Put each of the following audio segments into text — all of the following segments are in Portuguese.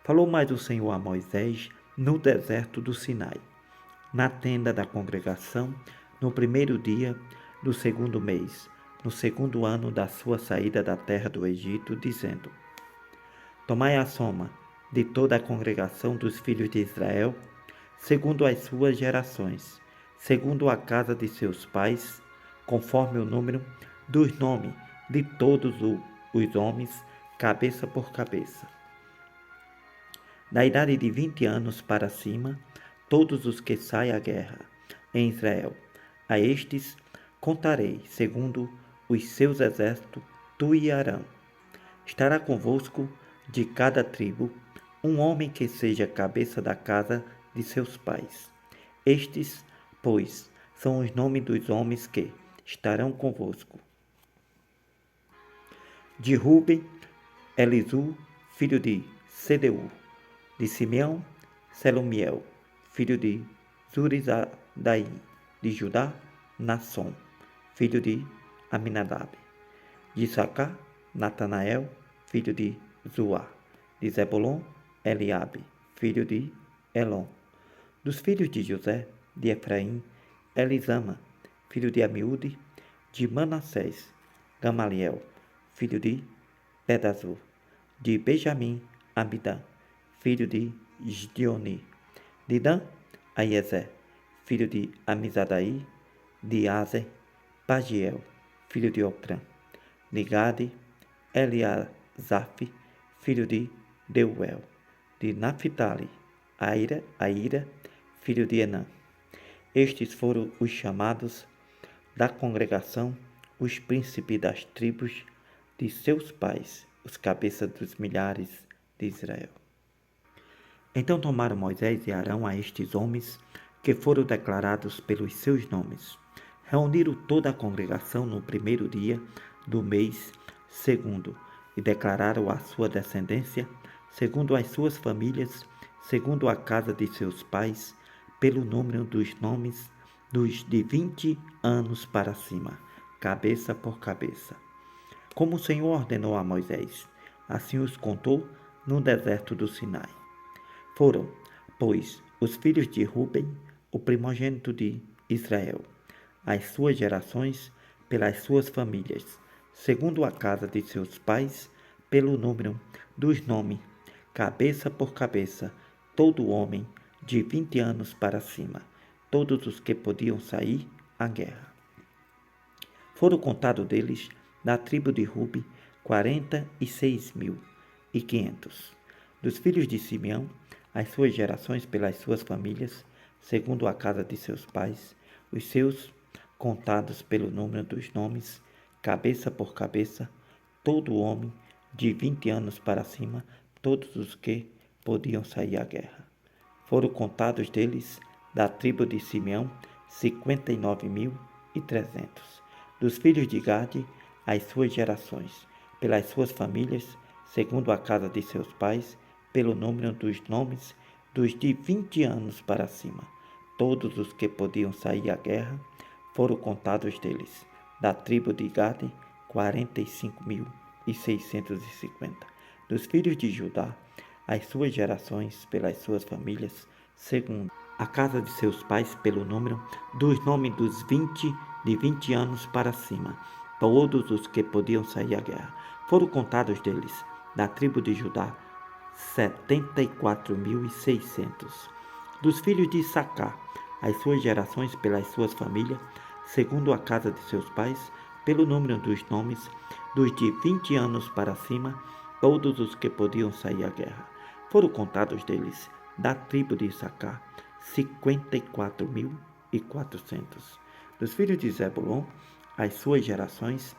Falou mais o Senhor a Moisés no deserto do Sinai, na tenda da congregação, no primeiro dia do segundo mês, no segundo ano da sua saída da terra do Egito, dizendo: Tomai a soma de toda a congregação dos filhos de Israel, segundo as suas gerações, segundo a casa de seus pais, conforme o número dos nomes de todos os homens, cabeça por cabeça. Da idade de 20 anos para cima, todos os que saem à guerra em Israel, a estes contarei, segundo os seus exércitos, tu e Arão. Estará convosco de cada tribo um homem que seja cabeça da casa de seus pais. Estes, pois, são os nomes dos homens que estarão convosco. De Ruben, Elisur, filho de Sedeur. De Simeão, Selumiel, filho de Zurizadaí. De Judá, Nasson, filho de Aminadab. De Issacar, Natanael, filho de Zuá. De Zebulon, Eliabe, filho de Elon. Dos filhos de José, de Efraim, Elisama, filho de Amiúde. De Manassés, Gamaliel, filho de Pedazur. De Benjamim, Abidã, filho de Gideoni. De Dan, Aiezer, filho de Amizadaí. De Azer, Pagiel, filho de Ocrã. De Gade, Eliasaf, filho de Deuel. De Naphtali, Aira, filho de Enã. Estes foram os chamados da congregação, os príncipes das tribos de seus pais, os cabeças dos milhares de Israel. Então tomaram Moisés e Arão a estes homens, que foram declarados pelos seus nomes. Reuniram toda a congregação no primeiro dia do mês segundo, e declararam a sua descendência, segundo as suas famílias, segundo a casa de seus pais, pelo número dos nomes dos de 20 anos para cima, cabeça por cabeça. Como o Senhor ordenou a Moisés, assim os contou no deserto do Sinai. Foram, pois, os filhos de Ruben, o primogênito de Israel, as suas gerações, pelas suas famílias, segundo a casa de seus pais, pelo número dos nomes, cabeça por cabeça, todo homem de 20 anos para cima, todos os que podiam sair à guerra. Foram contados deles, da tribo de Ruben, 46.500. Dos filhos de Simeão, as suas gerações pelas suas famílias, segundo a casa de seus pais, os seus contados pelo número dos nomes, cabeça por cabeça, todo homem de 20 anos para cima, todos os que podiam sair à guerra. Foram contados deles, da tribo de Simeão, 59.300. Dos filhos de Gade, as suas gerações, pelas suas famílias, segundo a casa de seus pais, pelo número dos nomes dos de 20 anos para cima, todos os que podiam sair à guerra, foram contados deles, da tribo de Gade, 45.650. Dos filhos de Judá, as suas gerações, pelas suas famílias, segundo a casa de seus pais, pelo número dos nomes dos de 20 anos para cima, todos os que podiam sair à guerra, foram contados deles, da tribo de Judá, 74.600. Dos filhos de Issacar, as suas gerações pelas suas famílias, segundo a casa de seus pais, pelo número dos nomes dos de 20 anos para cima, todos os que podiam sair à guerra, foram contados deles, da tribo de Issacar, 54.400. Dos filhos de Zebulon, as suas gerações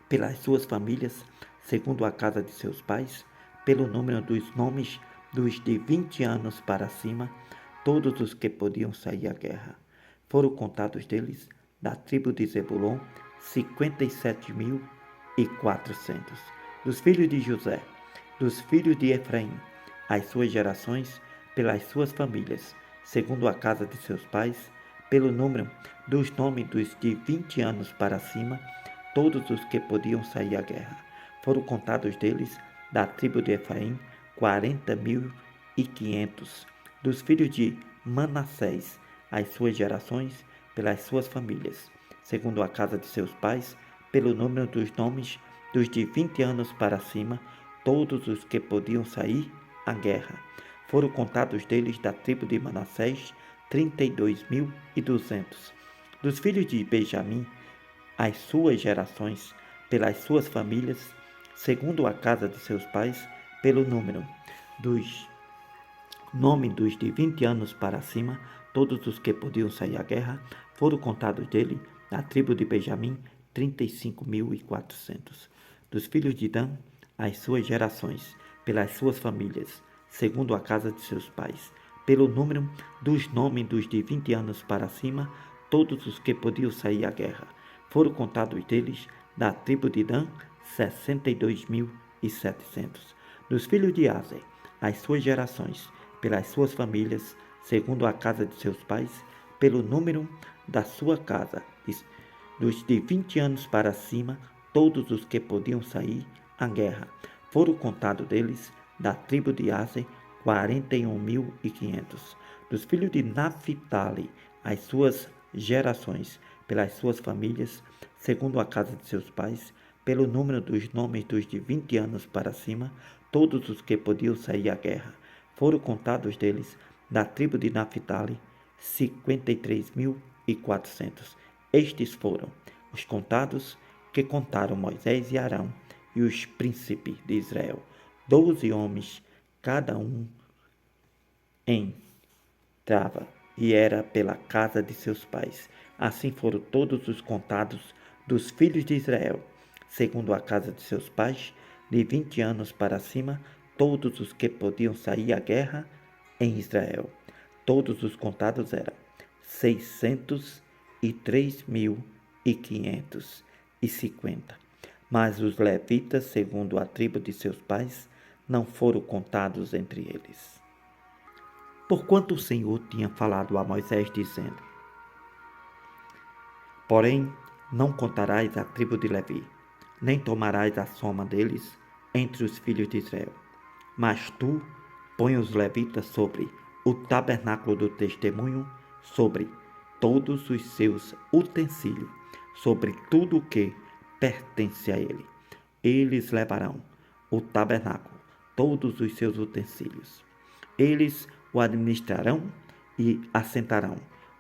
pelas suas famílias, segundo a casa de seus pais, pelo número dos nomes dos de 20 anos para cima, todos os que podiam sair à guerra, foram contados deles, da tribo de Zebulon, 57.400. Dos filhos de José, dos filhos de Efraim, as suas gerações, pelas suas famílias, segundo a casa de seus pais, pelo número dos nomes dos de 20 anos para cima, todos os que podiam sair à guerra, foram contados deles, da tribo de Efraim, 40.500. Dos filhos de Manassés, as suas gerações, pelas suas famílias, segundo a casa de seus pais, pelo número dos nomes dos de 20 anos para cima, todos os que podiam sair à guerra. Foram contados deles da tribo de Manassés 32.200. Dos filhos de Benjamim, as suas gerações, pelas suas famílias, segundo a casa de seus pais, pelo número dos nomes dos de 20 anos para cima, todos os que podiam sair à guerra, foram contados dele, da tribo de Benjamim, 35.400. Dos filhos de Dan, as suas gerações, pelas suas famílias, segundo a casa de seus pais, pelo número dos nomes dos de 20 anos para cima, todos os que podiam sair à guerra. Foram contados deles, da tribo de Dan, 62.700. Dos filhos de Aser, as suas gerações, pelas suas famílias, segundo a casa de seus pais, pelo número da sua casa, dos de 20 anos para cima, todos os que podiam sair à guerra. Foram contados deles, da tribo de Aser, 41.500. Dos filhos de Naphtali, as suas gerações, pelas suas famílias, segundo a casa de seus pais, pelo número dos nomes dos de 20 anos para cima, todos os que podiam sair à guerra. Foram contados deles, da tribo de Naphtali, 53.400. Estes foram os contados que contaram Moisés e Arão e os príncipes de Israel, 12 homens, cada um entrava e era pela casa de seus pais. Assim foram todos os contados dos filhos de Israel, segundo a casa de seus pais, de 20 anos para cima, todos os que podiam sair à guerra em Israel. Todos os contados eram 603.550. Mas os levitas, segundo a tribo de seus pais, não foram contados entre eles. Porquanto o Senhor tinha falado a Moisés, dizendo: porém, não contarás a tribo de Levi, nem tomarás a soma deles entre os filhos de Israel. Mas tu põe os levitas sobre o tabernáculo do testemunho, sobre todos os seus utensílios, sobre tudo o que pertence a ele. Eles levarão o tabernáculo, todos os seus utensílios. Eles o administrarão e assentarão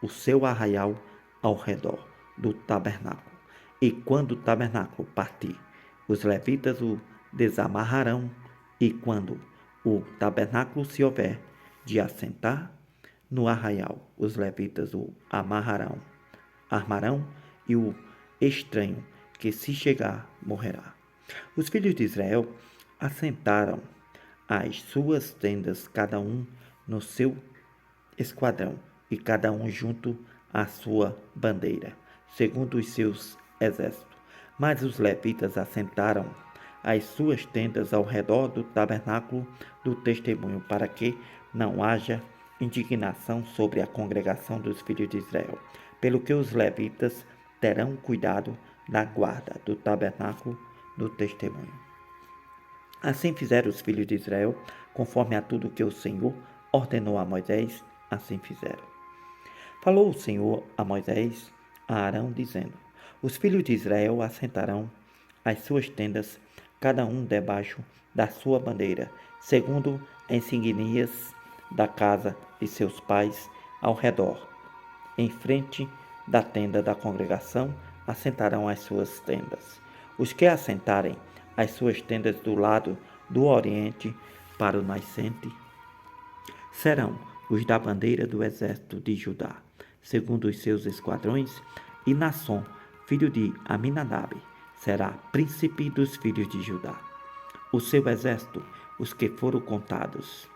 o seu arraial ao redor do tabernáculo. E quando o tabernáculo partir, os levitas o desamarrarão, e quando o tabernáculo se houver de assentar no arraial, os levitas o armarão, e o estranho que se chegar morrerá. Os filhos de Israel assentaram as suas tendas, cada um no seu esquadrão, e cada um junto à sua bandeira, segundo os seus exércitos. Mas os levitas assentaram as suas tendas ao redor do tabernáculo do testemunho, para que não haja indignação sobre a congregação dos filhos de Israel, pelo que os levitas terão cuidado da guarda do tabernáculo do testemunho. Assim fizeram os filhos de Israel, conforme a tudo que o Senhor ordenou a Moisés, assim fizeram. Falou o Senhor a Moisés, a Arão, dizendo: os filhos de Israel assentarão as suas tendas, cada um debaixo da sua bandeira, segundo as insígnias da casa de seus pais, ao redor. Em frente da tenda da congregação assentarão as suas tendas. Os que assentarem as suas tendas do lado do oriente para o nascente serão os da bandeira do exército de Judá, segundo os seus esquadrões, e Nasson, filho de Aminadab, será príncipe dos filhos de Judá. O seu exército, os que foram contados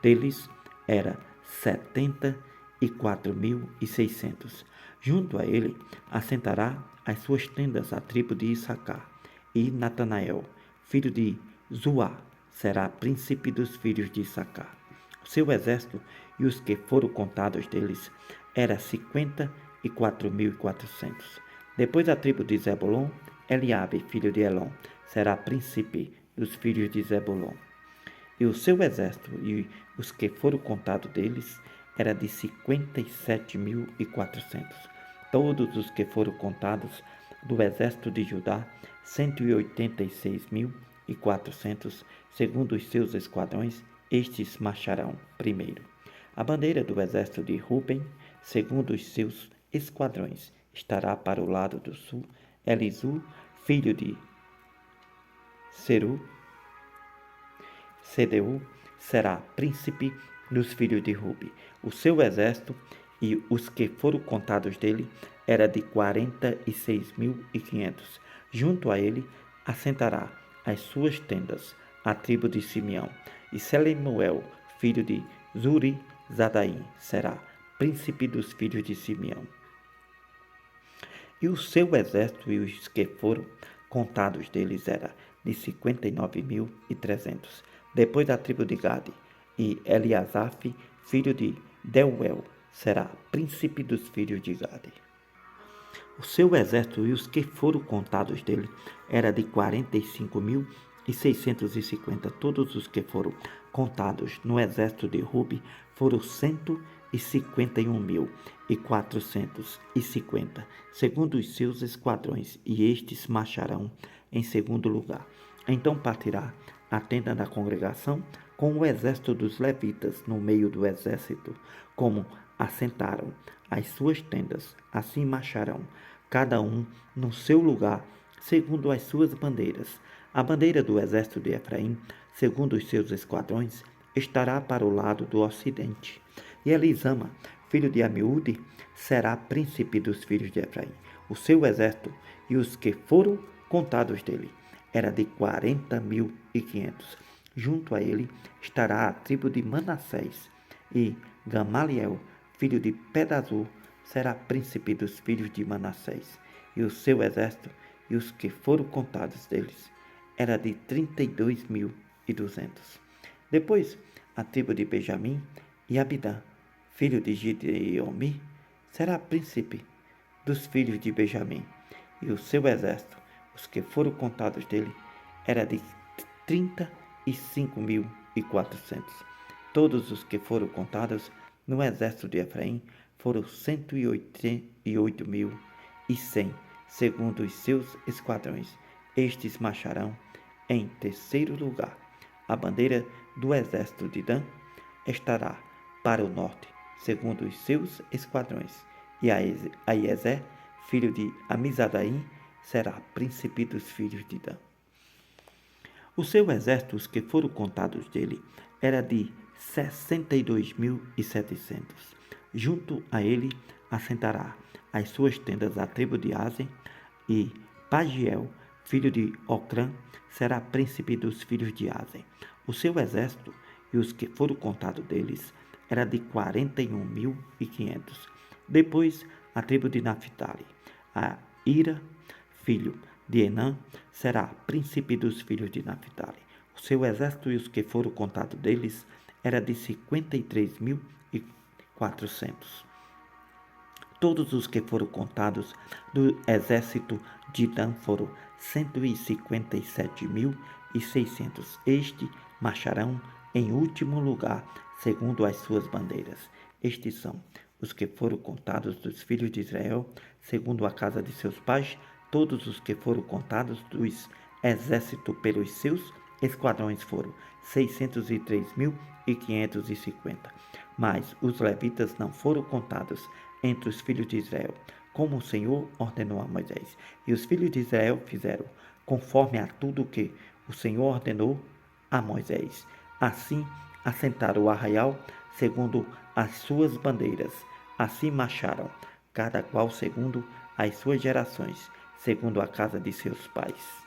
deles, era 74.600. Junto a ele assentará as suas tendas a tribo de Issacar, e Natanael, filho de Zuá, será príncipe dos filhos de Issacar. O seu exército e os que foram contados deles era 54.400. Depois a tribo de Zebulon, Eliabe, filho de Elon, será príncipe dos filhos de Zebulon. E o seu exército e os que foram contados deles era de 57.400. Todos os que foram contados do exército de Judá, 186.400, segundo os seus esquadrões, estes marcharão primeiro. A bandeira do exército de Ruben, segundo os seus esquadrões, estará para o lado do sul. Elisur, filho de Sedeu, será príncipe dos filhos de Rubi. O seu exército e os que foram contados dele era de 46.500. Junto a ele assentará as suas tendas a tribo de Simeão. E Selemuel, filho de Zurizadaim, será príncipe dos filhos de Simeão. E o seu exército e os que foram contados deles era de 59.300. Depois da tribo de Gade, e Eliasaf, filho de Deuel, será príncipe dos filhos de Gade. O seu exército e os que foram contados dele era de 45.650. Todos os que foram contados no exército de Rubi foram 151.450, segundo os seus esquadrões, e estes marcharão em segundo lugar. Então partirá a tenda da congregação com o exército dos levitas no meio do exército, como assentaram as suas tendas, assim marcharão, cada um no seu lugar, segundo as suas bandeiras. A bandeira do exército de Efraim, segundo os seus esquadrões, estará para o lado do ocidente. E Elisama, filho de Amiúde, será príncipe dos filhos de Efraim. O seu exército e os que foram contados dele era de 40.500. Junto a ele estará a tribo de Manassés, e Gamaliel, filho de Pedazur, será príncipe dos filhos de Manassés. E o seu exército e os que foram contados deles era de 32.200. Depois, a tribo de Benjamim, e Abidã, filho de Gideomi, será príncipe dos filhos de Benjamim. E o seu exército, os que foram contados dele, era de 35.400. Todos os que foram contados no exército de Efraim foram 188.100, segundo os seus esquadrões. Estes marcharão em terceiro lugar. A bandeira do exército de Dan estará para o norte, segundo os seus esquadrões. E Aiezer, filho de Amizadaim, será príncipe dos filhos de Dan. O seu exército, os que foram contados dele, era de 62.700. Junto a ele assentará as suas tendas a tribo de Asen, e Pagiel, filho de Ocrã, será príncipe dos filhos de Asen. O seu exército e os que foram contados deles era de 41.500. Depois, a tribo de Naphtali, a Ira, filho de Enã, será príncipe dos filhos de Naphtali. O seu exército e os que foram contados deles era de 53.400. Todos os que foram contados do exército de Dan foram 157.600. Este marcharão em último lugar, segundo as suas bandeiras. Estes são os que foram contados dos filhos de Israel, segundo a casa de seus pais, todos os que foram contados dos exércitos pelos seus esquadrões foram 603.550. Mas os levitas não foram contados entre os filhos de Israel, como o Senhor ordenou a Moisés. E os filhos de Israel fizeram conforme a tudo o que o Senhor ordenou a Moisés. Assim assentaram o arraial segundo as suas bandeiras. Assim marcharam, cada qual segundo as suas gerações, segundo a casa de seus pais.